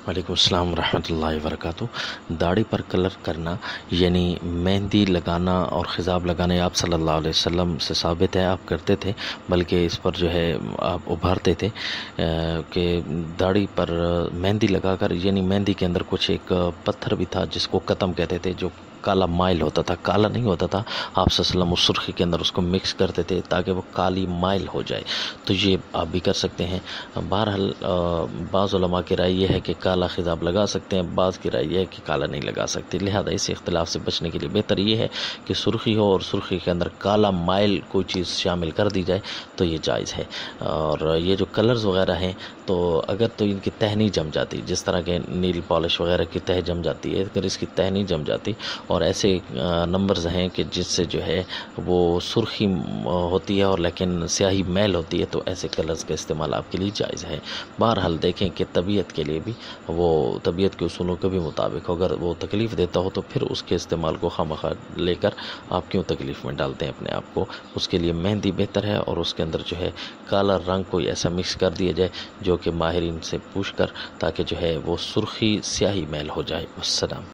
وعلیکم السلام ورحمۃ اللہ وبرکاتہ۔ داڑھی پر کلر کرنا یعنی مہندی لگانا اور خضاب لگانا آپ صلی اللہ علیہ وسلم سے ثابت ہے، آپ کرتے تھے، بلکہ اس پر جو ہے آپ ابھارتے تھے کہ داڑھی پر مہندی لگا کر، یعنی مہندی کے اندر کچھ ایک پتھر بھی تھا جس کو قطم کہتے تھے، جو کالا مائل ہوتا تھا، کالا نہیں ہوتا تھا، آپ صلی اللہ علیہ وسلم اس سرخی کے اندر اس کو مکس کرتے تھے تاکہ وہ کالی مائل ہو جائے۔ تو یہ آپ بھی کر سکتے ہیں۔ بہرحال بعض علماء کی رائے یہ ہے کہ کالا خضاب لگا سکتے ہیں، بعض کی رائے یہ ہے کہ کالا نہیں لگا سکتے، لہذا اس اختلاف سے بچنے کے لیے بہتر یہ ہے کہ سرخی ہو اور سرخی کے اندر کالا مائل کوئی چیز شامل کر دی جائے تو یہ جائز ہے۔ اور یہ جو کلرز وغیرہ ہیں تو اگر تو ان کی تہ نہیں جم جاتی، جس طرح کے نیل پالش وغیرہ کی تہ جم جاتی ہے، اگر اس کی تہ نہیں جم جاتی اور ایسے نمبرز ہیں کہ جس سے جو ہے وہ سرخی ہوتی ہے اور لیکن سیاہی میل ہوتی ہے، تو ایسے کلرز کا استعمال آپ کے لیے جائز ہے۔ بہرحال دیکھیں کہ طبیعت کے لیے بھی وہ طبیعت کے اصولوں کے بھی مطابق ہو، اگر وہ تکلیف دیتا ہو تو پھر اس کے استعمال کو خواہ لے کر آپ کیوں تکلیف میں ڈالتے ہیں اپنے آپ کو۔ اس کے لیے مہندی بہتر ہے اور اس کے اندر جو ہے کالا رنگ کوئی ایسا مکس کر دیا جائے جو کہ ماہرین سے پوچھ کر، تاکہ جو ہے وہ سرخی سیاہی میل ہو جائے۔ السلام۔